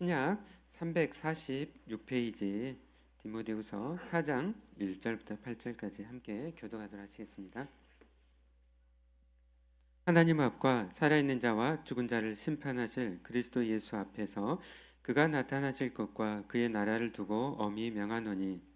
신약 346페이지 디모데후서 4장 1절부터 8절까지 함께 교독하도록 하시겠습니다. 하나님 앞과 살아있는 자와 죽은 자를 심판하실 그리스도 예수 앞에서 그가 나타나실 것과 그의 나라를 두고 엄히 명하노니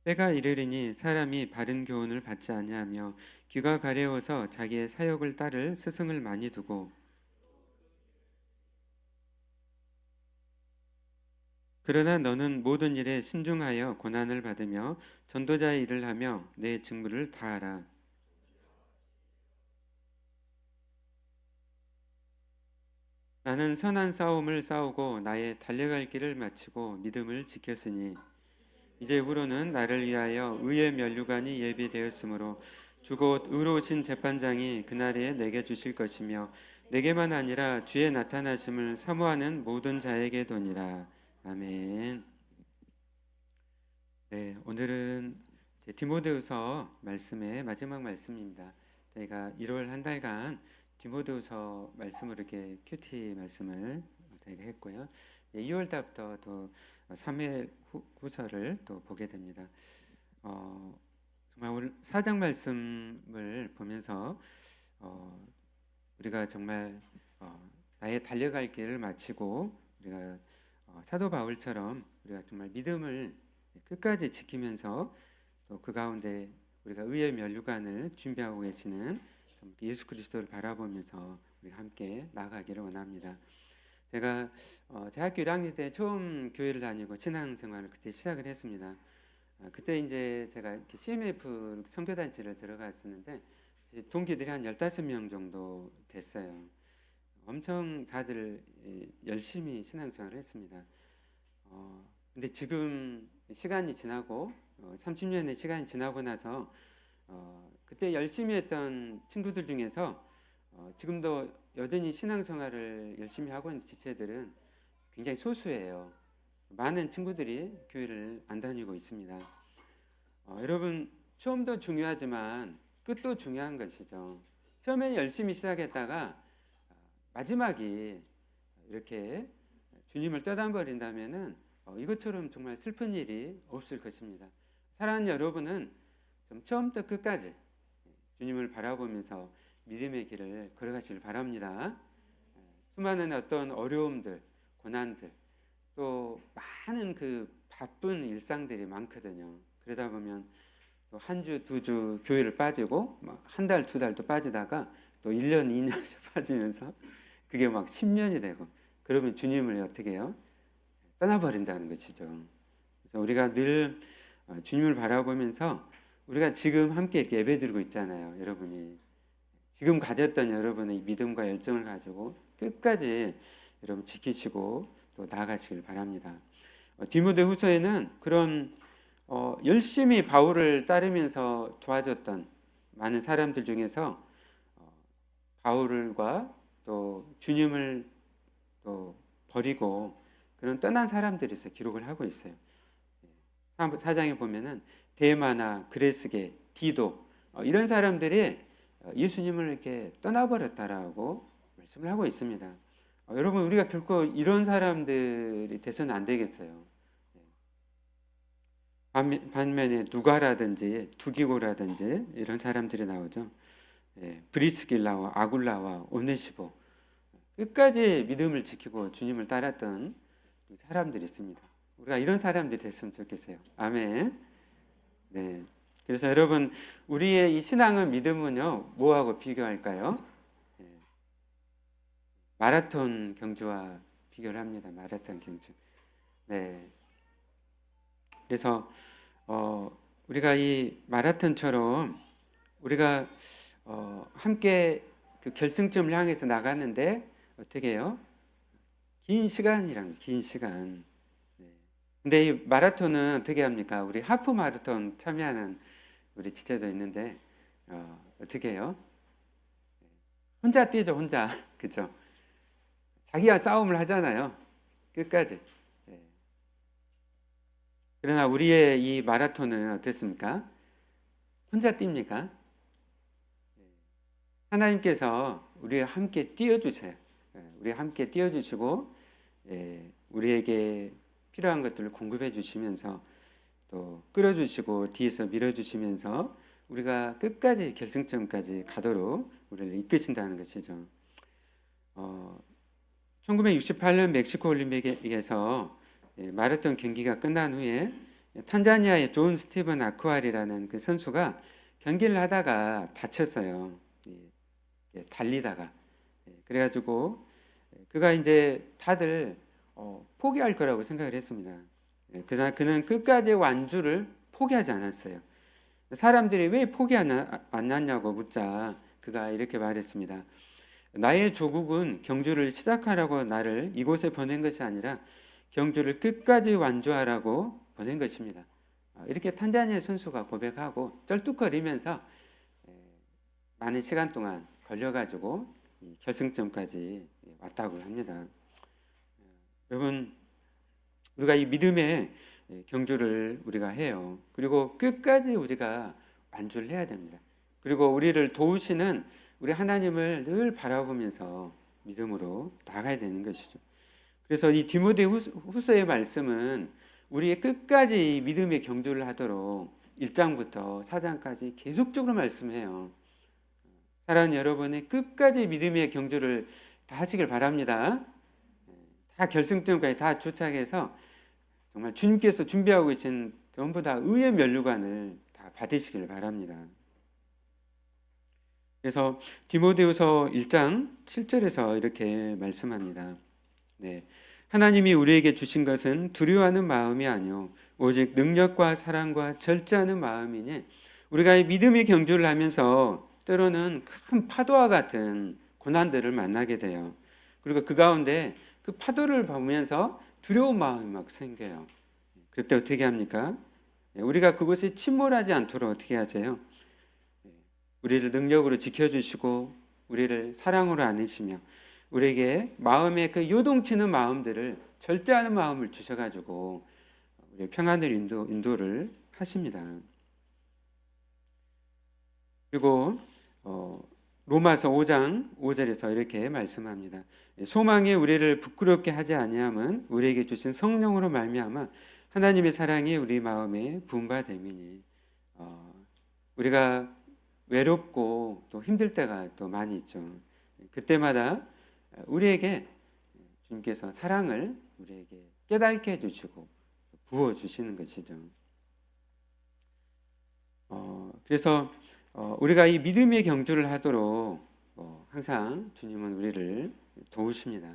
때가 이르리니 사람이 바른 교훈을 받지 아니하며 귀가 가려워서 자기의 사욕을 따를 스승을 많이 두고 그러나 너는 모든 일에 신중하여 고난을 받으며 전도자의 일을 하며 내 직무를 다하라. 나는 선한 싸움을 싸우고 나의 달려갈 길을 마치고 믿음을 지켰으니 이제후로는 나를 위하여 의의 면류관이 예비되었으므로 주곧 의로우신 재판장이 그날에 내게 주실 것이며 내게만 아니라 주의 나타나심을 사모하는 모든 자에게 도니라. 아멘. 네, 오늘은 디모데후서 말씀의 마지막 말씀입니다. 저희가 1월 한 달간 디모데후서 말씀으로 이렇게 큐티 말씀을 저희가 했고요. 2월 달부터 또 사무엘 후서를 또 보게 됩니다. 정말 오늘 4장 말씀을 보면서 우리가 정말 나의 달려갈 길을 마치고 우리가 사도 바울처럼 우리가 정말 믿음을 끝까지 지키면서 또 그 가운데 우리가 의의 면류관을 준비하고 계시는 예수 그리스도를 바라보면서 우리 함께 나아가기를 원합니다. 제가 대학교 1학년 때 처음 교회를 다니고 신앙생활을 그때 시작을 했습니다. 그때 이제 제가 이렇게 CMF 선교단체를 들어갔었는데 동기들이 한 15명 정도 됐어요. 엄청 다들 열심히 신앙생활을 했습니다. 근데 지금 시간이 지나고 30년의 시간이 지나고 나서 그때 열심히 했던 친구들 중에서 지금도 여전히 신앙생활을 열심히 하고 있는 지체들은 굉장히 소수예요. 많은 친구들이 교회를 안 다니고 있습니다. 여러분, 처음도 중요하지만 끝도 중요한 것이죠. 처음에 열심히 시작했다가 마지막이 이렇게 주님을 떠나버린다면은 이것처럼 정말 슬픈 일이 없을 것입니다. 사랑하는 여러분은 좀 처음부터 끝까지 주님을 바라보면서 믿음의 길을 걸어가시길 바랍니다. 수많은 어떤 어려움들, 고난들, 또 많은 그 바쁜 일상들이 많거든요. 그러다 보면 또 한 주, 두 주 교회를 빠지고 한 달, 두 달도 빠지다가 또 1년, 2년 빠지면서 그게 막 10년이 되고 그러면 주님을 어떻게 해요? 떠나버린다는 것이죠. 그래서 우리가 늘 주님을 바라보면서 우리가 지금 함께 이렇게 예배드리고 있잖아요. 여러분이 지금 가졌던 여러분의 믿음과 열정을 가지고 끝까지 여러분 지키시고 또 나아가시길 바랍니다. 디모데후서에는 그런 열심히 바울을 따르면서 도와줬던 많은 사람들 중에서 바울과 또 주님을 또 버리고 그런 떠난 사람들에서 기록을 하고 있어요. 4장에 보면은 데마나 그레스게, 디도 이런 사람들이 예수님을 이렇게 떠나버렸다라고 말씀을 하고 있습니다. 여러분, 우리가 결코 이런 사람들이 돼서는 안 되겠어요. 반면에 누가라든지 두기고라든지 이런 사람들이 나오죠. 브리스길라와 아굴라와 오네시보 끝까지 믿음을 지키고 주님을 따랐던 사람들이 있습니다. 우리가 이런 사람들이 됐으면 좋겠어요. 아멘. 네. 그래서 여러분, 우리의 이 신앙은 믿음은요, 뭐하고 비교할까요? 마라톤 경주와 비교를 합니다. 마라톤 경주. 네. 그래서 우리가 이 마라톤처럼 우리가 함께 그 결승점을 향해서 나갔는데 어떻게 해요? 긴 시간이란 긴 시간. 근데 이 마라톤은 어떻게 합니까? 우리 하프 마라톤 참여하는 우리 지체도 있는데 어떻게 해요? 혼자 뛰죠, 혼자. 그죠? 자기가 싸움을 하잖아요. 끝까지. 그러나 우리의 이 마라톤은 어떻습니까? 혼자 뜁니까? 하나님께서 우리와 함께 뛰어주세요. 우리 함께 뛰어주시고 우리에게 필요한 것들을 공급해 주시면서 또 끌어주시고 뒤에서 밀어주시면서 우리가 끝까지 결승점까지 가도록 우리를 이끄신다는 것이죠. 1968년 멕시코 올림픽에서 마라톤 경기가 끝난 후에 탄자니아의 존 스티븐 아쿠아리라는 그 선수가 경기를 하다가 다쳤어요. 달리다가. 그래가지고 그가 이제 다들 포기할 거라고 생각을 했습니다. 그러나 그는 끝까지 완주를 포기하지 않았어요. 사람들이 왜 포기 안 했냐고 묻자 그가 이렇게 말했습니다. 나의 조국은 경주를 시작하라고 나를 이곳에 보낸 것이 아니라 경주를 끝까지 완주하라고 보낸 것입니다. 이렇게 탄자니아 선수가 고백하고 쩔뚝거리면서 많은 시간 동안 걸려가지고 결승점까지 왔다고 합니다. 여러분, 우리가 이 믿음의 경주를 우리가 해요. 그리고 끝까지 우리가 완주를 해야 됩니다. 그리고 우리를 도우시는 우리 하나님을 늘 바라보면서 믿음으로 나가야 되는 것이죠. 그래서 이 디모데후서의 말씀은 우리의 끝까지 믿음의 경주를 하도록 1장부터 4장까지 계속적으로 말씀해요. 사랑하는 여러분의 끝까지 믿음의 경주를 다 하시길 바랍니다. 다 결승점까지 다 도착해서 정말 주님께서 준비하고 계신 전부 다 의의 면류관을 다 받으시길 바랍니다. 그래서 디모데후서 1장 7절에서 이렇게 말씀합니다. 하나님이 우리에게 주신 것은 두려워하는 마음이 아니요 오직 능력과 사랑과 절제하는 마음이니 우리가 이 믿음의 경주를 하면서 때로는 큰 파도와 같은 고난들을 만나게 돼요. 그리고 그 가운데 그 파도를 보면서 두려운 마음이 막 생겨요. 그때 어떻게 합니까? 우리가 그곳에 침몰하지 않도록 어떻게 하세요? 우리를 능력으로 지켜주시고 우리를 사랑으로 안으시며 우리에게 마음의 그 요동치는 마음들을 절제하는 마음을 주셔가지고 우리 평안을 인도를 하십니다. 그리고 로마서 5장 5절에서 이렇게 말씀합니다. 소망이 우리를 부끄럽게 하지 아니함은 우리에게 주신 성령으로 말미암아 하나님의 사랑이 우리 마음에 부음받음이니 우리가 외롭고 또 힘들 때가 또 많이 있죠. 그때마다 우리에게 주님께서 사랑을 우리에게 깨닫게 해주시고 부어주시는 것이죠. 그래서 우리가 이 믿음의 경주를 하도록 항상 주님은 우리를 도우십니다.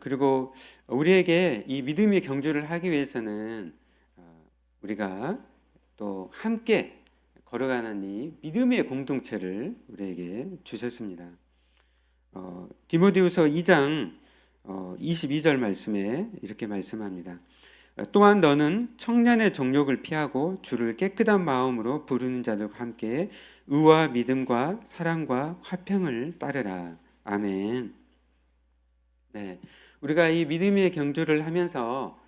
그리고 우리에게 이 믿음의 경주를 하기 위해서는 우리가 또 함께 걸어가는 이 믿음의 공동체를 우리에게 주셨습니다. 디모데후서 2장 22절 말씀에 이렇게 말씀합니다. 또한 너는 청년의 정욕을 피하고 주를 깨끗한 마음으로 부르는 자들과 함께 의와 믿음과 사랑과 화평을 따르라. 아멘. 우리가 이 믿음의 경주를 하면서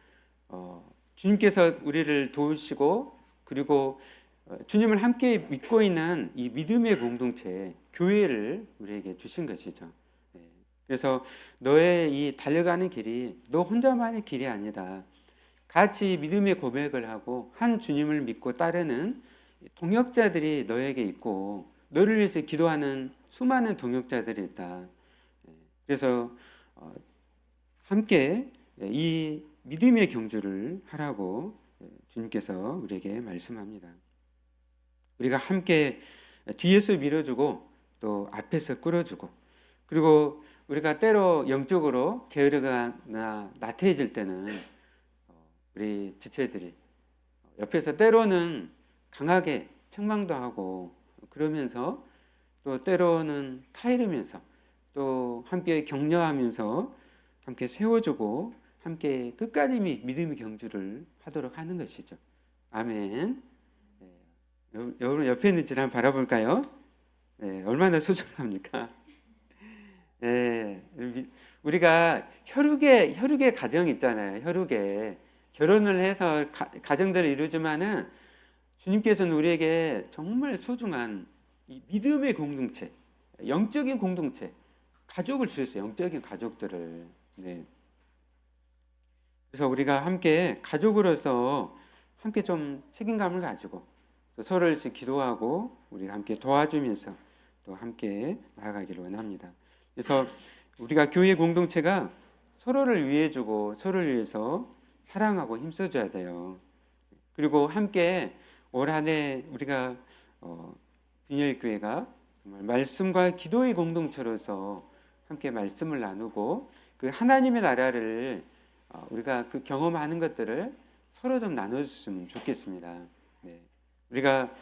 주님께서 우리를 도우시고 그리고 주님을 함께 믿고 있는 이 믿음의 공동체, 교회를 우리에게 주신 것이죠. 그래서 너의 이 달려가는 길이 너 혼자만의 길이 아니다. 같이 믿음의 고백을 하고 한 주님을 믿고 따르는 동역자들이 너에게 있고 너를 위해서 기도하는 수많은 동역자들이 있다. 그래서 함께 이 믿음의 경주를 하라고 주님께서 우리에게 말씀합니다. 우리가 함께 뒤에서 밀어주고 또 앞에서 끌어주고 그리고 우리가 때로 영적으로 게으르거나 나태해질 때는 우리 지체들이 옆에서 때로는 강하게 책망도 하고 그러면서 또 때로는 타이르면서 또 함께 격려하면서 함께 세워주고 함께 끝까지 믿음의 경주를 하도록 하는 것이죠. 아멘. 여러분 옆에 있는 지 한번 바라볼까요? 얼마나 소중합니까? 우리가 혈육의 가정 있잖아요. 혈육에 결혼을 해서 가정들을 이루지만은 주님께서는 우리에게 정말 소중한 이 믿음의 공동체, 영적인 공동체, 가족을 주셨어요. 영적인 가족들을. 네. 그래서 우리가 함께 가족으로서 함께 좀 책임감을 가지고 또 서로를 기도하고 우리가 함께 도와주면서 또 함께 나아가기를 원합니다. 그래서 우리가 교회 공동체가 서로를 위해주고 서로를 위해서 사랑하고 힘써줘야 돼요. 그리고 함께 올 한 해 우리가 빈혈교회가 정말 말씀과 기도의 공동체로서 함께 말씀을 나누고 그 하나님의 나라를 우리가 그 경험하는 것들을 서로 좀 나눠줬으면 좋겠습니다. 네. 우리가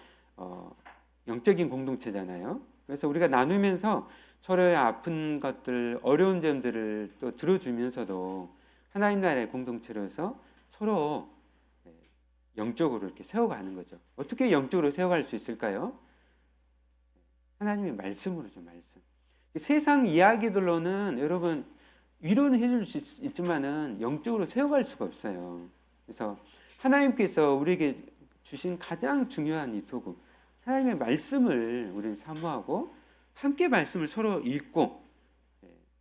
영적인 공동체잖아요. 그래서 우리가 나누면서 서로의 아픈 것들, 어려운 점들을 또 들어주면서도 하나님 나라의 공동체로서 서로 영적으로 이렇게 세워가는 거죠. 어떻게 영적으로 세워갈 수 있을까요? 하나님의 말씀으로죠, 말씀. 세상 이야기들로는 여러분 위로는 해줄 수 있지만은 영적으로 세워갈 수가 없어요. 그래서 하나님께서 우리에게 주신 가장 중요한 이 도구, 하나님의 말씀을 우리는 사모하고 함께 말씀을 서로 읽고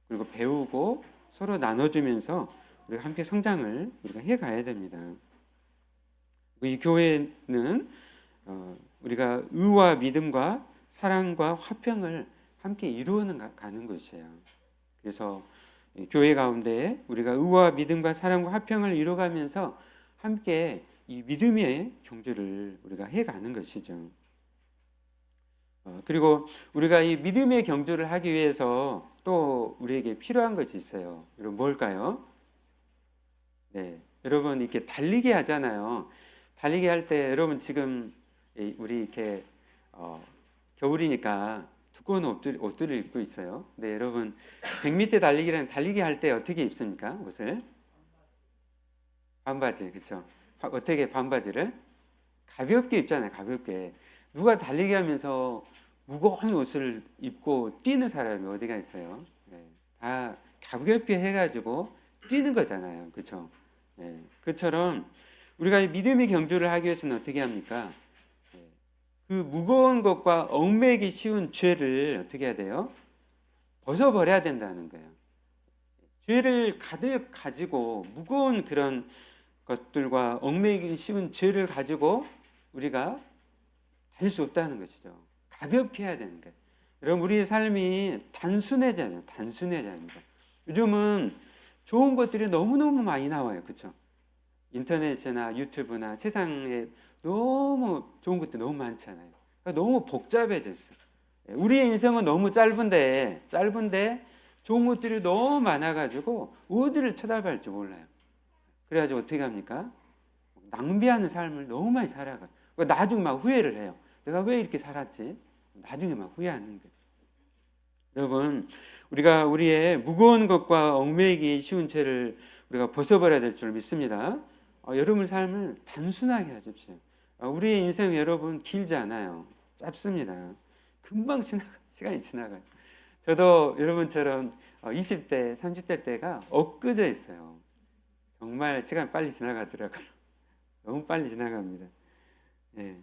그리고 배우고 서로 나눠주면서 우리가 함께 성장을 우리가 해가야 됩니다. 이 교회는 우리가 의와 믿음과 사랑과 화평을 함께 이루어가는 것이에요. 그래서 교회 가운데 우리가 의와 믿음과 사랑과 화평을 이루어가면서 함께 이 믿음의 경주를 우리가 해가는 것이죠. 그리고 우리가 이 믿음의 경주를 하기 위해서 또 우리에게 필요한 것이 있어요. 여러분 뭘까요? 네, 여러분 이렇게 달리기 하잖아요. 달리기 할 때 여러분 지금 우리 이렇게 겨울이니까 두꺼운 옷들을 입고 있어요. 네, 여러분 100m 달리기는 달리기 할 때 어떻게 입습니까? 옷을 반바지, 그렇죠? 어떻게 반바지를 가볍게 입잖아요. 가볍게. 누가 달리기 하면서 무거운 옷을 입고 뛰는 사람이 어디가 있어요? 네, 다 가볍게 해가지고 뛰는 거잖아요. 그렇죠? 네, 그처럼 우리가 믿음의 경주를 하기 위해서는 어떻게 합니까? 그 무거운 것과 얽매이기 쉬운 죄를 어떻게 해야 돼요? 벗어버려야 된다는 거예요. 죄를 가득 가지고 무거운 그런 것들과 얽매이기 쉬운 죄를 가지고 우리가 달 수 없다는 것이죠. 가볍게 해야 되는 거예요. 여러분 우리의 삶이 단순해져요. 단순해져야 합니다. 요즘은 좋은 것들이 너무너무 많이 나와요. 그렇죠? 인터넷이나 유튜브나 세상에 너무 좋은 것들이 너무 많잖아요. 그러니까 너무 복잡해졌어요. 우리의 인생은 너무 짧은데 좋은 것들이 너무 많아가지고 어디를 쳐다봐야 할지 몰라요. 그래가지고 어떻게 합니까? 낭비하는 삶을 너무 많이 살아가요. 나중에 막 후회를 해요. 내가 왜 이렇게 살았지? 나중에 막 후회하는 거예요. 여러분 우리가 우리의 무거운 것과 얽매이기 쉬운 죄를 우리가 벗어버려야 될 줄 믿습니다. 여러분 삶을 단순하게 하십시오. 우리의 인생 여러분 길지 않아요. 짧습니다. 금방 시간이 지나가요. 저도 여러분처럼 20대, 30대 때가 엊그제 있어요. 정말 시간 빨리 지나가더라고요. 너무 빨리 지나갑니다. 예.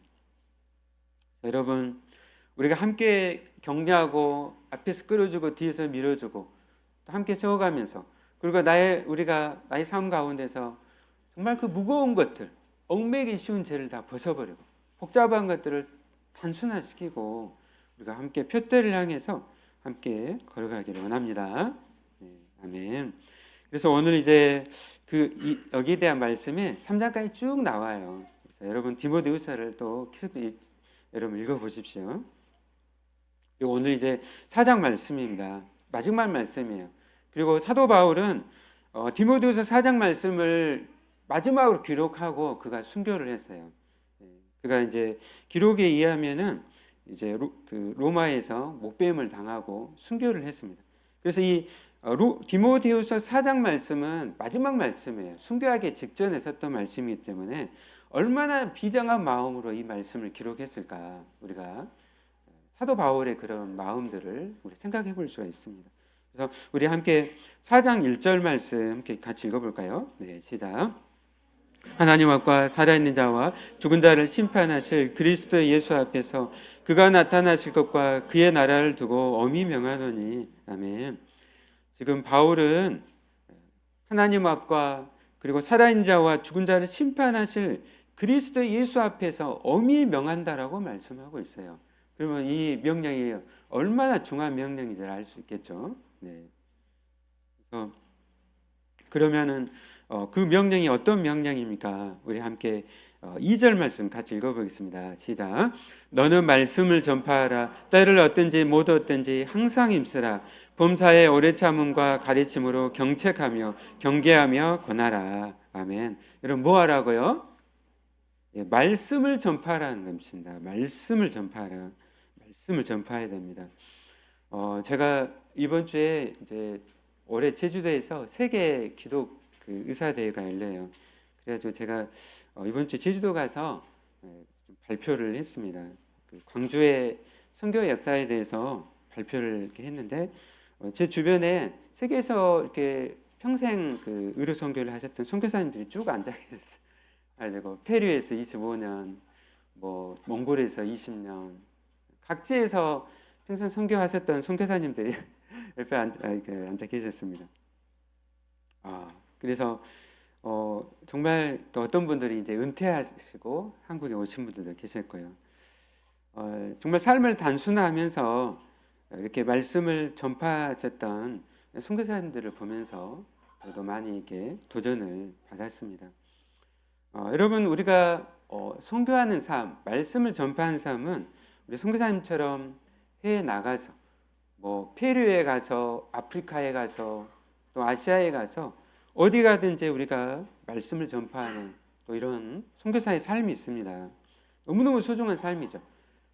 여러분 우리가 함께 격려하고 앞에서 끌어주고 뒤에서 밀어주고 또 함께 세워가면서 그리고 우리가 나의 삶 가운데서 정말 그 무거운 것들, 얽매이기 쉬운 죄를 다 벗어버리고 복잡한 것들을 단순화시키고 우리가 함께 표대를 향해서 함께 걸어가기를 원합니다. 네, 아멘. 그래서 오늘 이제 여기에 대한 말씀이 3장까지 쭉 나와요. 그래서 여러분 디모데후서를 또 계속 여러분 읽어보십시오. 오늘 이제 4장 말씀입니다. 마지막 말씀이에요. 그리고 사도 바울은 디모데후서 4장 말씀을 마지막으로 기록하고 그가 순교를 했어요. 그가 이제 기록에 의하면은 이제 로마에서 목배임을 당하고 순교를 했습니다. 그래서 이 디모데후서 4장 말씀은 마지막 말씀이에요. 순교하기 직전에 썼던 말씀이기 때문에 얼마나 비장한 마음으로 이 말씀을 기록했을까 우리가 사도 바울의 그런 마음들을 우리 생각해 볼 수가 있습니다. 그래서 우리 함께 4장 1절 말씀 함께 같이 읽어볼까요? 네, 시작. 하나님 앞과 살아있는 자와 죽은 자를 심판하실 그리스도 예수 앞에서 그가 나타나실 것과 그의 나라를 두고 엄히 명하노니. 아멘. 지금 바울은 하나님 앞과 그리고 살아있는 자와 죽은 자를 심판하실 그리스도 예수 앞에서 엄히 명한다라고 말씀하고 있어요. 그러면 이 명령이 얼마나 중요한 명령인지 알 수 있겠죠. 네. 그러면은 그 명령이 어떤 명령입니까? 우리 함께 2절 말씀 같이 읽어보겠습니다. 시작. 너는 말씀을 전파하라. 때를 얻든지 못 얻든지 항상 힘쓰라. 범사에 오래 참음과 가르침으로 경책하며 경계하며 권하라. 아멘. 여러분 뭐 하라고요? 예, 말씀을 전파하라는 것입니다. 말씀을 전파하라. 말씀을 전파해야 됩니다. 제가 이번 주에 이제 올해 제주도에서 세계 기독 그 의사대회가 열려요. 그래가지고 제가 이번 주 제주도 가서 좀 발표를 했습니다. 그 광주의 선교 역사에 대해서 발표를 이렇게 했는데 제 주변에 세계에서 이렇게 평생 그 의료 선교를 하셨던 선교사님들이 쭉 앉아 계셨어요. 가지고 페루에서 25년, 뭐 몽골에서 20년, 각지에서 평생 선교하셨던 선교사님들이 옆에 앉아 계셨습니다. 그래서 정말 또 어떤 분들이 이제 은퇴하시고 한국에 오신 분들도 계실 거예요. 정말 삶을 단순화하면서 이렇게 말씀을 전파하셨던 선교사님들을 보면서 저도 많이 이렇게 도전을 받았습니다. 여러분 우리가 선교하는 삶, 말씀을 전파하는 삶은 우리 선교사님처럼 해외에 나가서 뭐 페루에 가서 아프리카에 가서 또 아시아에 가서 어디 가든지 우리가 말씀을 전파하는 또 이런 선교사의 삶이 있습니다. 너무너무 소중한 삶이죠.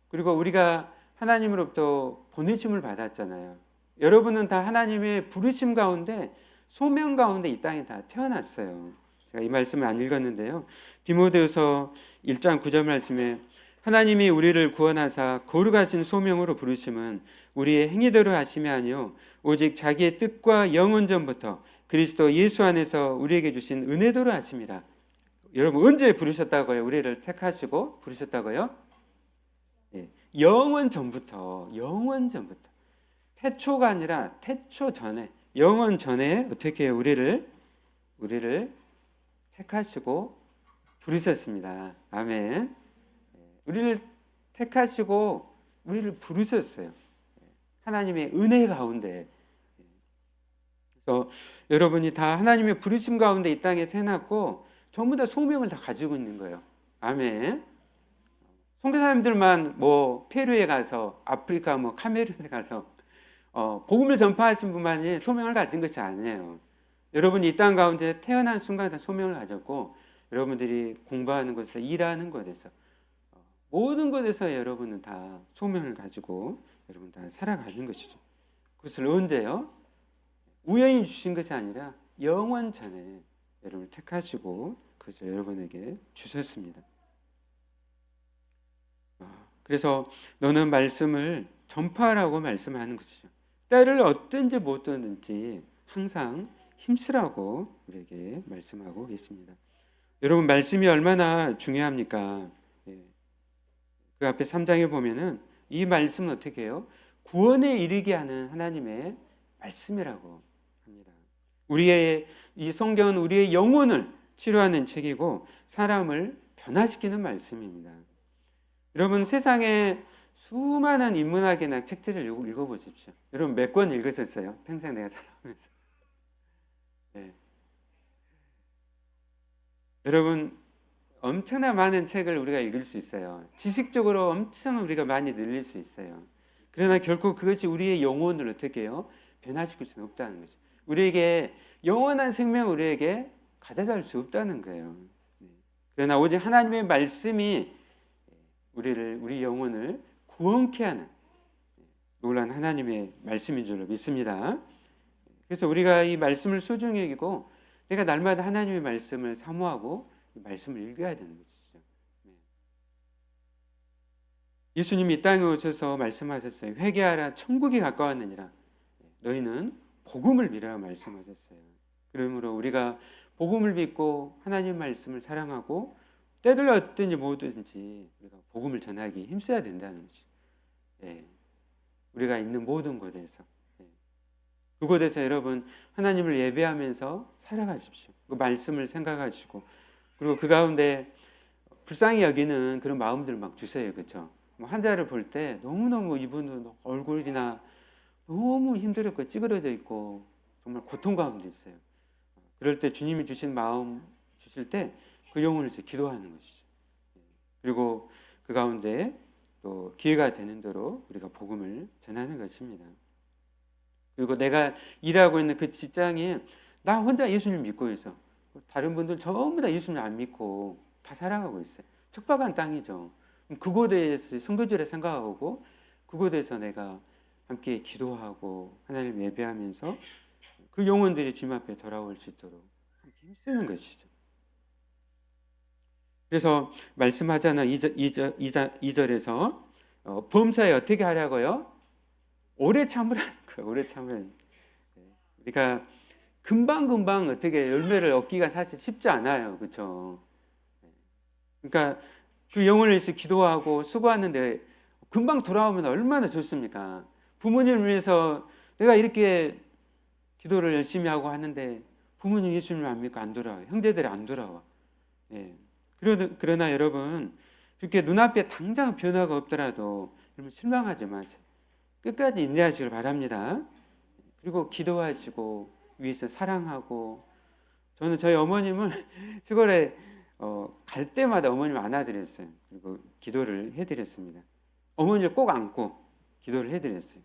그리고 우리가 하나님으로부터 보내심을 받았잖아요. 여러분은 다 하나님의 부르심 가운데 소명 가운데 이 땅에 다 태어났어요. 제가 이 말씀을 안 읽었는데요. 디모데후서 1장 9절 말씀에 하나님이 우리를 구원하사 거룩하신 소명으로 부르심은 우리의 행위대로 하심이 아니요 오직 자기의 뜻과 영원전부터 그리스도 예수 안에서 우리에게 주신 은혜대로 하심이라. 여러분 언제 부르셨다고요? 우리를 택하시고 부르셨다고요? 예, 영원 전부터 태초가 아니라 태초 전에 영원 전에 어떻게 우리를 택하시고 부르셨습니다. 아멘. 우리를 택하시고 우리를 부르셨어요. 하나님의 은혜 가운데. 그래서 여러분이 다 하나님의 부르심 가운데 이 땅에 태어났고 전부 다 소명을 다 가지고 있는 거예요. 아멘. 선교사님들만 뭐 페루에 가서 아프리카 뭐 카메룬에 가서 복음을 전파하신 분만이 소명을 가진 것이 아니에요. 여러분이 이 땅 가운데 태어난 순간 다 소명을 가졌고 여러분들이 공부하는 곳에서 일하는 곳에서 모든 곳에서 여러분은 다 소명을 가지고 여러분 다 살아가는 것이죠. 그것을 언제요? 우연히 주신 것이 아니라 영원 전에 여러분을 택하시고 그것을 여러분에게 주셨습니다. 그래서 너는 말씀을 전파하라고 말씀하는 것이죠. 때를 얻든지 못 얻든지 항상 힘쓰라고 우리에게 말씀하고 계십니다. 여러분 말씀이 얼마나 중요합니까? 그 앞에 3장에 보면은 이 말씀은 어떻게 해요? 구원에 이르게 하는 하나님의 말씀이라고 합니다. 우리의 이 성경은 우리의 영혼을 치료하는 책이고 사람을 변화시키는 말씀입니다. 여러분 세상에 수많은 인문학이나 책들을 읽어보십시오. 여러분 몇 권 읽으셨어요? 평생 내가 살아오면서. 네. 여러분 엄청나 많은 책을 우리가 읽을 수 있어요. 지식적으로 엄청 우리가 많이 늘릴 수 있어요. 그러나 결코 그것이 우리의 영혼을 어떻게 해요? 변화시킬 수는 없다는 거죠. 우리에게 영원한 생명을 우리에게 가져다 줄 수 없다는 거예요. 그러나 오직 하나님의 말씀이 우리 영혼을 구원케 하는 놀라운 하나님의 말씀인 줄로 믿습니다. 그래서 우리가 이 말씀을 소중히 여기고 내가 날마다 하나님의 말씀을 사모하고 이 말씀을 읽어야 되는 것이죠. 예수님이 이 땅에 오셔서 말씀하셨어요. 회개하라 천국이 가까웠느니라. 너희는 복음을 믿으라 말씀하셨어요. 그러므로 우리가 복음을 믿고 하나님 말씀을 사랑하고 때를 어든지 뭐든지 우리가 복음을 전하기 힘써야 된다는 거죠. 예. 우리가 있는 모든 곳에서, 예. 그곳에서 여러분 하나님을 예배하면서 살아가십시오. 그 말씀을 생각하시고, 그리고 그 가운데 불쌍히 여기는 그런 마음들 막 주세요. 그렇죠? 환자를 볼 때 너무너무 이분은 얼굴이나 너무 힘들었고 찌그러져 있고 정말 고통 가운데 있어요. 그럴 때 주님이 주신 마음 주실 때 그 영혼을 기도하는 것이죠. 그리고 그 가운데 또 기회가 되는 대로 우리가 복음을 전하는 것입니다. 그리고 내가 일하고 있는 그 직장에 나 혼자 예수님 믿고 있어. 다른 분들 전부 다 예수님 안 믿고 다 살아가고 있어요. 척박한 땅이죠. 그곳에서 선교지를 생각하고 그곳에서 내가 함께 기도하고 하나님 예배하면서 그 영혼들이 주님 앞에 돌아올 수 있도록 힘쓰는 것이죠. 그래서 말씀하잖아. 2절에서 범사에 어떻게 하라고요? 오래 참으라는 거예요. 오래 참으라는. 그러니까 금방금방 어떻게 열매를 얻기가 사실 쉽지 않아요. 그렇죠? 그러니까 그 영혼을 위해서 기도하고 수고하는데 금방 돌아오면 얼마나 좋습니까? 부모님을 위해서 내가 이렇게 기도를 열심히 하고 하는데 부모님 예수님을 안 믿고 안 돌아와요. 형제들이 안 돌아와. 예. 그러나 여러분 그렇게 눈앞에 당장 변화가 없더라도 여러분 실망하지 마세요. 끝까지 인내하시길 바랍니다. 그리고 기도하시고 위에서 사랑하고, 저는 저희 어머님을 시골에 갈 때마다 어머님 안아드렸어요. 그리고 기도를 해드렸습니다. 어머니를 꼭 안고 기도를 해드렸어요.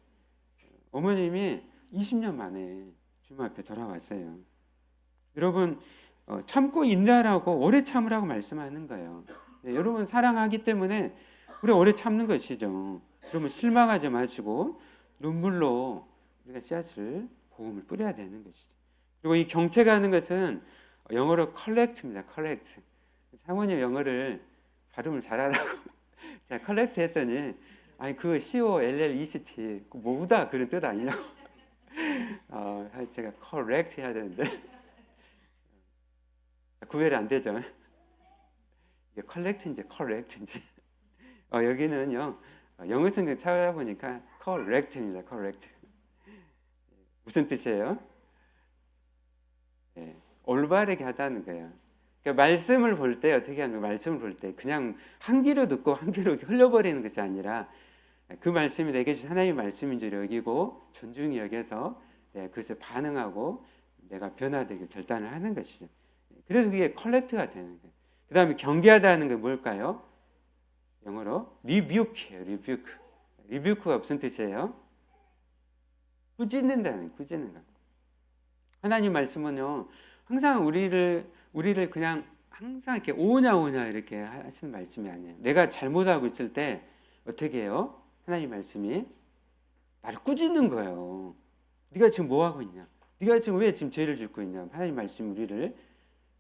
어머님이 20년 만에 주님 앞에 돌아왔어요. 여러분 참고 인내하라고 오래 참으라고 말씀하는 거예요. 네, 여러분 사랑하기 때문에 우리 오래 참는 것이죠. 그러면 실망하지 마시고 눈물로 우리가 씨앗을 복음을 뿌려야 되는 것이죠. 그리고 이 경채가 것은 영어로 collect입니다. collect. 사모님 영어를 발음을 잘하라고 제가 collect 했더니 아니 그 COLLECT 뭐다 그런 뜻 아니냐고. 제가 correct 해야 되는데 구별이 안 되죠. 이게 collect인지 correct인지. 여기는요 영어 성경 찾아보니까 correct입니다. correct. 무슨 뜻이에요? 네, 올바르게 하다는 거예요. 그러니까 말씀을 볼 때 어떻게 하면 말씀을 볼 때 그냥 한 귀로 듣고 한 귀로 흘려버리는 것이 아니라 그 말씀이 내게 주신 하나님의 말씀인 줄 여기고 존중히 여겨서 그것에 반응하고 내가 변화되게 결단을 하는 것이죠. 그래서 그게 컬렉트가 되는 거예요. 그 다음에 경계하다는 게 뭘까요? 영어로 rebuke예요. rebuke가 무슨 뜻이에요? 꾸짖는다는, 꾸짖는 거. 하나님 말씀은요 항상 우리를 그냥 항상 이렇게 오냐 이렇게 하시는 말씀이 아니에요. 내가 잘못하고 있을 때 어떻게 해요? 하나님 말씀이 나를 꾸짖는 거예요. 네가 지금 뭐 하고 있냐? 네가 지금 왜 지금 죄를 짓고 있냐? 하나님 말씀이 우리를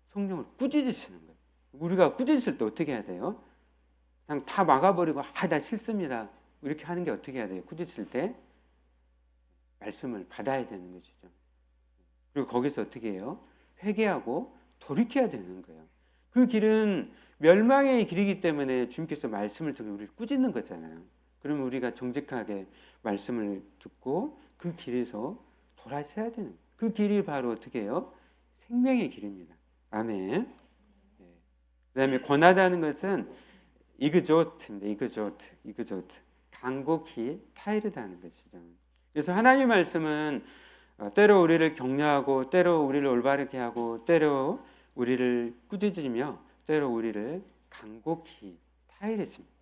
성령으로 꾸짖으시는 거예요. 우리가 꾸짖을 때 어떻게 해야 돼요? 그냥 다 막아버리고 나 싫습니다 이렇게 하는 게 어떻게 해야 돼요? 꾸짖을 때 말씀을 받아야 되는 것이죠. 그리고 거기서 어떻게 해요? 회개하고 돌이켜야 되는 거예요. 그 길은 멸망의 길이기 때문에 주님께서 말씀을 통해 우리를 꾸짖는 거잖아요. 그러면 우리가 정직하게 말씀을 듣고 그 길에서 돌아서야 되는 거예요. 그 길이 바로 어떻게 해요? 생명의 길입니다. 아멘. 그 다음에 권하다는 것은 이그조트입니다. 이그조트. 간곡히 타이르다는 것이죠. 그래서 하나님의 말씀은 때로 우리를 격려하고 때로 우리를 올바르게 하고 때로 우리를 꾸짖으며 때로 우리를 간곡히 타이르십니다.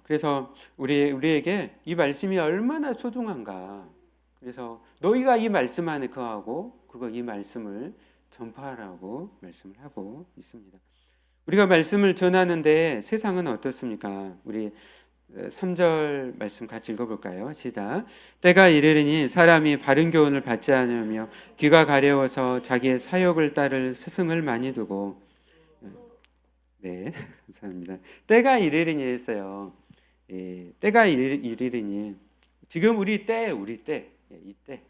그래서 우리에게 이 말씀이 얼마나 소중한가. 그래서 너희가 이 말씀 안에 거하고 그리고 이 말씀을 전파하라고 말씀을 하고 있습니다. 우리가 말씀을 전하는데 세상은 어떻습니까? 우리 3절 말씀 같이 읽어볼까요? 시작. 때가 이르리니 사람이 바른 교훈을 받지 않으며 귀가 가려워서 자기의 사욕을 따를 스승을 많이 두고. 네, 감사합니다. 때가 이르리니 했어요. 때가 이르리니 지금 우리 때 이때.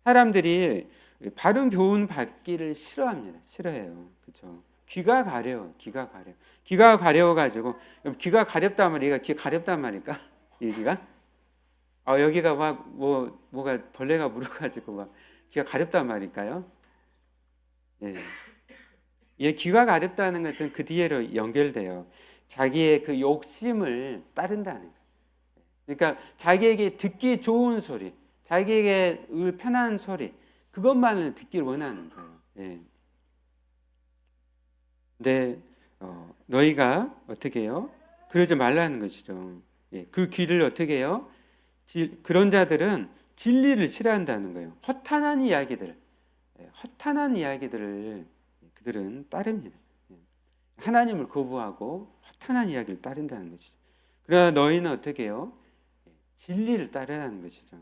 사람들이 바른 교훈 받기를 싫어합니다. 싫어해요. 그렇죠? 귀가 가려워. 귀가 가려워 가지고 귀가 가렵단 말이야. 귀 가렵단 말일까? 얘기가? 여기가 막 뭐가 벌레가 물어가지고 막 귀가 가렵단 말일까요? 예. 이 귀가 가렵다는 것은 그 뒤에로 연결돼요. 자기의 그 욕심을 따른다는 거예요. 그러니까 자기에게 듣기 좋은 소리, 자기에게 편한 소리, 그것만을 듣기를 원하는 거예요. 예. 근데 너희가 어떻게 해요? 그러지 말라는 것이죠. 예. 그 귀를 어떻게 해요? 그런 자들은 진리를 싫어한다는 거예요. 허탄한 이야기들, 허탄한 이야기들을 그들은 따릅니다. 하나님을 거부하고 허탄한 이야기를 따른다는 것이죠. 그러나 너희는 어떻게 해요? 진리를 따르라는 것이죠.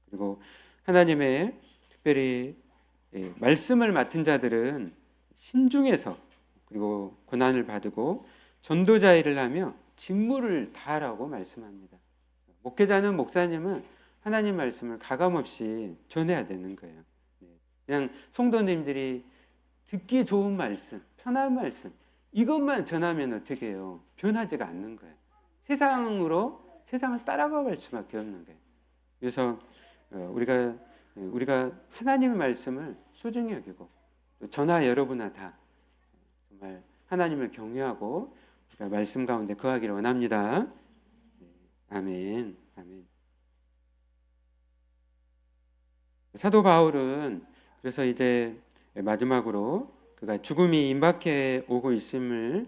그리고 하나님의 특별히 말씀을 맡은 자들은 신중해서 그리고 고난을 받고 전도자 일을 하며 직무를 다하라고 말씀합니다. 목회자는 목사님은 하나님 말씀을 가감없이 전해야 되는 거예요. 그냥 성도님들이 듣기 좋은 말씀, 편한 말씀 이것만 전하면 어떻게 해요? 변하지가 않는 거예요. 세상을 따라갈 수밖에 없는 거예요. 그래서 우리가 하나님의 말씀을 소중히 여기고 저나 여러분나 다 정말 하나님을 경외하고 말씀 가운데 거하기를 원합니다. 아멘. 아멘. 사도 바울은 그래서 이제 마지막으로 그가 죽음이 임박해 오고 있음을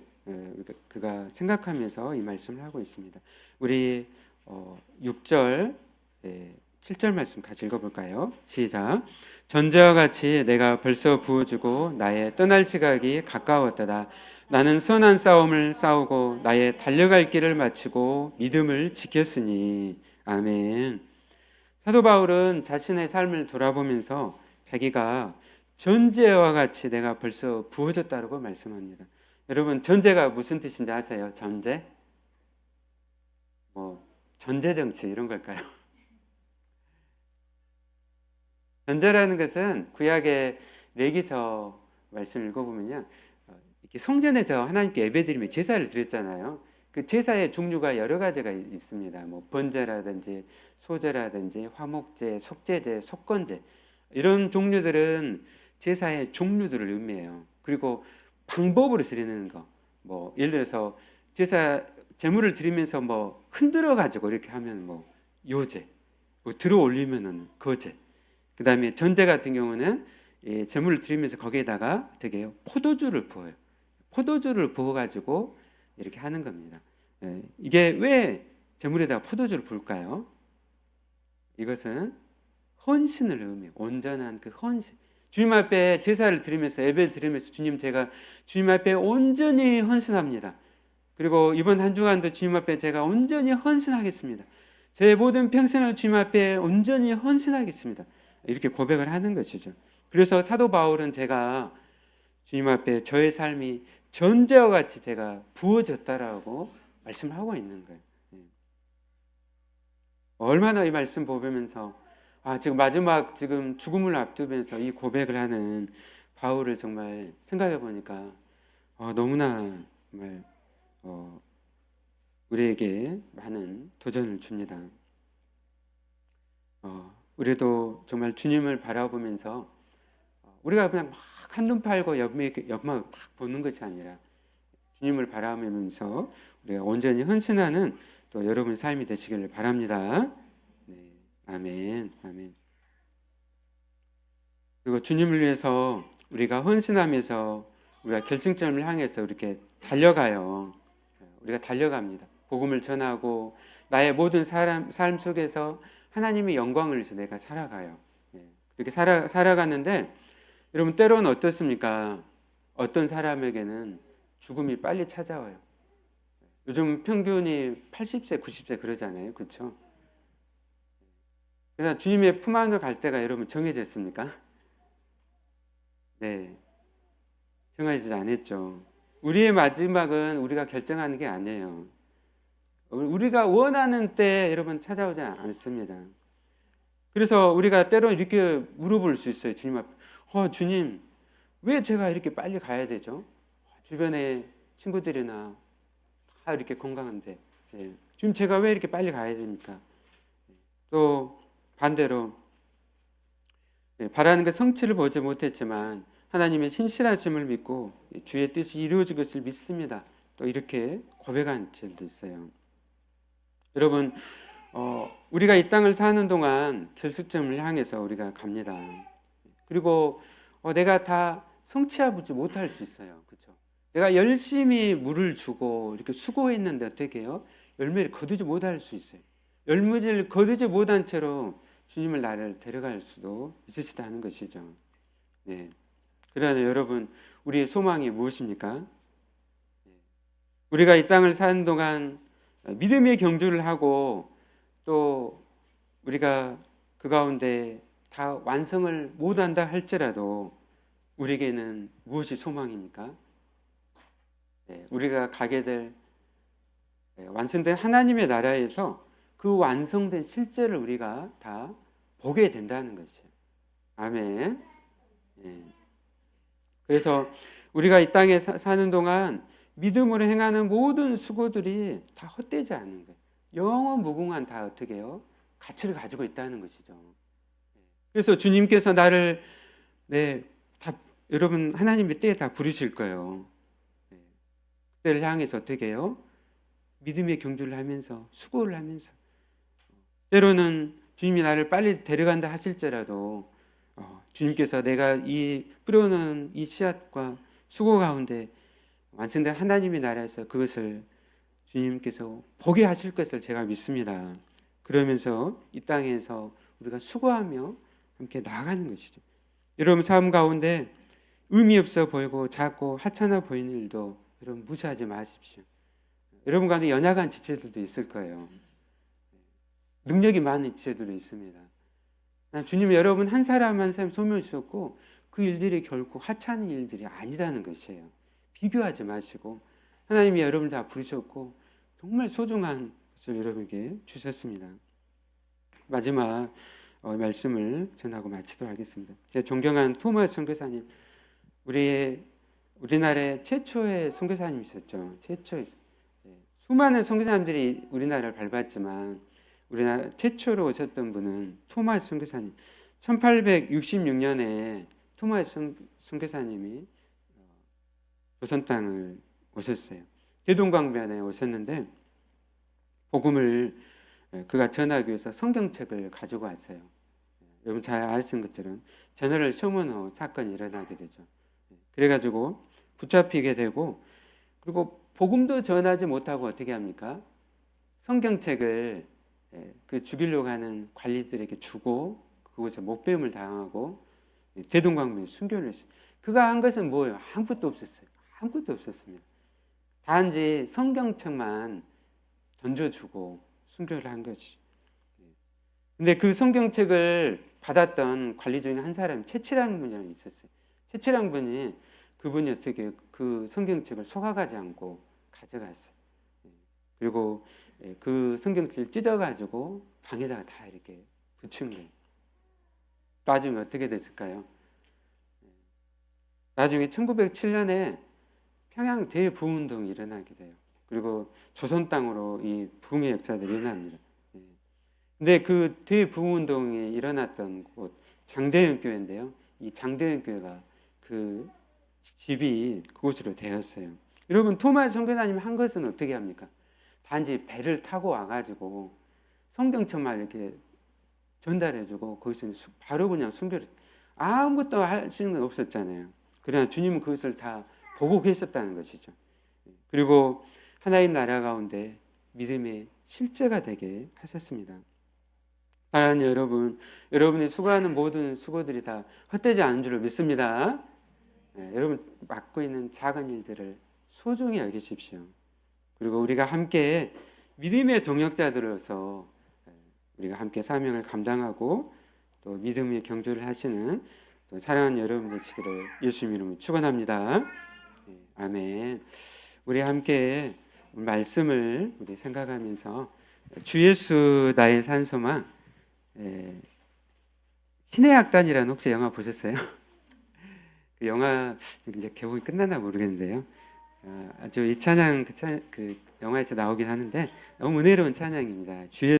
그가 생각하면서 이 말씀을 하고 있습니다. 우리 6절 7절 말씀 같이 읽어볼까요? 시작. 전제와 같이 내가 벌써 부어주고 나의 떠날 시각이 가까웠다다. 나는 선한 싸움을 싸우고 나의 달려갈 길을 마치고 믿음을 지켰으니. 아멘. 사도 바울은 자신의 삶을 돌아보면서 자기가 전제와 같이 내가 벌써 부어졌다고 말씀합니다. 여러분 전제가 무슨 뜻인지 아세요? 전제? 전제정치 이런 걸까요? 전제라는 것은 구약의 레위기서 말씀을 읽어보면요, 이렇게 성전에서 하나님께 예배드리며 제사를 드렸잖아요. 그 제사의 종류가 여러 가지가 있습니다. 번제라든지 소제라든지 화목제, 속제제, 속건제 이런 종류들은 제사의 종류들을 의미해요. 그리고 방법으로 드리는 거, 예를 들어서 제사 제물을 드리면서 흔들어 가지고 이렇게 하면 요제, 들어 올리면은 거제. 그 다음에 전제 같은 경우는 제물을 드리면서 거기에다가 어떻게 해요? 포도주를 부어요. 포도주를 부어가지고 이렇게 하는 겁니다. 이게 왜 제물에다가 포도주를 부을까요? 이것은 헌신을 의미해요. 온전한 그 헌신. 주님 앞에 제사를 드리면서 예배를 드리면서 제가 주님 앞에 온전히 헌신합니다. 그리고 이번 한 주간도 주님 앞에 제가 온전히 헌신하겠습니다. 제 모든 평생을 주님 앞에 온전히 헌신하겠습니다. 이렇게 고백을 하는 것이죠. 그래서 사도 바울은 제가 주님 앞에 저의 삶이 전제와 같이 제가 부어졌다라고 말씀하고 있는 거예요. 얼마나 이 말씀 보면서 지금 마지막 죽음을 앞두면서 이 고백을 하는 바울을 정말 생각해 보니까 너무나 정말 우리에게 많은 도전을 줍니다. 우리도 정말 주님을 바라보면서 우리가 그냥 막 한눈 팔고 옆만 막 보는 것이 아니라 주님을 바라보면서 우리가 온전히 헌신하는 또 여러분의 삶이 되시기를 바랍니다. 네, 아멘, 아멘. 그리고 주님을 위해서 우리가 헌신하면서 우리가 결승점을 향해서 이렇게 달려가요. 우리가 달려갑니다. 복음을 전하고 나의 모든 삶 속에서 하나님의 영광을 위해서 내가 살아가요. 이렇게 살아가는데 여러분 때로는 어떻습니까? 어떤 사람에게는 죽음이 빨리 찾아와요. 요즘 평균이 80세, 90세 그러잖아요. 그렇죠? 그래서 주님의 품 안으로 갈 때가 여러분 정해졌습니까? 네, 정해지지 않았죠. 우리의 마지막은 우리가 결정하는 게 아니에요. 우리가 원하는 때 여러분 찾아오지 않습니다. 그래서 우리가 때로 이렇게 물어볼 수 있어요. 주님 앞에. 주님, 왜 제가 이렇게 빨리 가야 되죠? 주변에 친구들이나 다 이렇게 건강한데, 주님 제가 왜 이렇게 빨리 가야 됩니까? 또 반대로 바라는 그 성취를 보지 못했지만 하나님의 신실하심을 믿고 주의 뜻이 이루어질 것을 믿습니다. 또 이렇게 고백한 절도 있어요. 여러분, 우리가 이 땅을 사는 동안 결승점을 향해서 우리가 갑니다. 그리고 내가 다 성취하지 못할 수 있어요. 그렇죠? 내가 열심히 물을 주고 이렇게 수고했는데 어떻게 해요? 열매를 거두지 못할 수 있어요. 열매를 거두지 못한 채로 주님을 나를 데려갈 수도 있으시다 하는 것이죠. 네. 그러나 여러분, 우리의 소망이 무엇입니까? 우리가 이 땅을 사는 동안 믿음의 경주를 하고 또 우리가 그 가운데 다 완성을 못한다 할지라도 우리에게는 무엇이 소망입니까? 우리가 가게 될 완성된 하나님의 나라에서 그 완성된 실제를 우리가 다 보게 된다는 것이에요. 아멘. 그래서 우리가 이 땅에 사는 동안 믿음으로 행하는 모든 수고들이 다 헛되지 않는 거예요. 영원 무궁한 다 어떻게 해요? 가치를 가지고 있다는 것이죠. 그래서 주님께서 나를 다 여러분 하나님의 때에 다 부르실 거예요. 그때를 향해서 어떻게 해요? 믿음의 경주를 하면서 수고를 하면서 때로는 주님이 나를 빨리 데려간다 하실지라도 주님께서 내가 이 뿌려놓은 이 씨앗과 수고 가운데 완성된 하나님의 나라에서 그것을 주님께서 보게 하실 것을 제가 믿습니다. 그러면서 이 땅에서 우리가 수고하며 함께 나아가는 것이죠. 여러분 삶 가운데 의미 없어 보이고 작고 하찮아 보이는 일도 여러분 무시하지 마십시오. 여러분 가운데 연약한 지체들도 있을 거예요. 능력이 많은 지체들도 있습니다. 주님은 여러분 한 사람 한 사람 소명을 주셨고 그 일들이 결코 하찮은 일들이 아니라는 것이에요. 비교하지 마시고 하나님이 여러분을 다 부르셨고 정말 소중한 것을 여러분에게 주셨습니다. 마지막 말씀을 전하고 마치도록 하겠습니다. 제 존경한 토마스 선교사님, 우리나라의 최초의 선교사님이셨죠. 최초의 수많은 선교사님들이 우리나라를 밟았지만 우리나라 최초로 오셨던 분은 토마스 선교사님. 1866년에 토마스 선교사님이 조선 땅을 오셨어요. 대동강변에 오셨는데 복음을 그가 전하기 위해서 성경책을 가지고 왔어요. 여러분 잘 아시는 것처럼 제너럴 셔먼호 사건이 일어나게 되죠. 그래가지고 붙잡히게 되고 그리고 복음도 전하지 못하고 어떻게 합니까? 성경책을 그 죽이려고 하는 관리들에게 주고 그곳에 목배움을 당하고 대동강변에 순교를 했어요. 그가 한 것은 뭐예요? 아무것도 없었어요. 아무것도 없었습니다. 단지 성경책만 던져주고 순교를 한 거지. 근데 그 성경책을 받았던 관리 중에 한 사람이 채치라는 분이 있었어요. 채치라는 분이 그분이 어떻게 그 성경책을 속아가지 않고 가져갔어요. 그리고 그 성경책을 찢어가지고 방에다가 다 이렇게 붙인 거예요. 나중에 어떻게 됐을까요? 나중에 1907년에 평양 대부운동이 일어나게 돼요. 그리고 조선 땅으로 이 부흥의 역사들이 일어납니다. 근데 그 대부운동이 일어났던 곳 장대현 교회인데요. 이 장대현 교회가 그 집이 그곳으로 되었어요. 여러분 토마스 선교사님이 한 것은 어떻게 합니까? 단지 배를 타고 와가지고 성경책만 이렇게 전달해주고 거기서 바로 그냥 순교를 아무것도 할 수 있는 건 없었잖아요. 그러나 주님은 그것을 다 보고 계셨다는 것이죠. 그리고 하나님 나라 가운데 믿음의 실제가 되게 하셨습니다. 사랑하는 여러분, 여러분이 수고하는 모든 수고들이 다 헛되지 않은 줄을 믿습니다. 여러분 맡고 있는 작은 일들을 소중히 여기십시오. 그리고 우리가 함께 믿음의 동역자들로서 우리가 함께 사명을 감당하고 또 믿음의 경주를 하시는 또 사랑하는 여러분 되시기를 예수님 이름으로 축원합니다. 아멘. 우리 함께 말씀을 우리 생각하면서 주 예수 나의 산소망 신의 악단이라는 혹시 영화 보셨어요? 그 영화 이제 개봉이 끝났나 모르겠는데요. 아주 이 찬양 그 영화에서 나오긴 하는데 너무 은혜로운 찬양입니다. 주의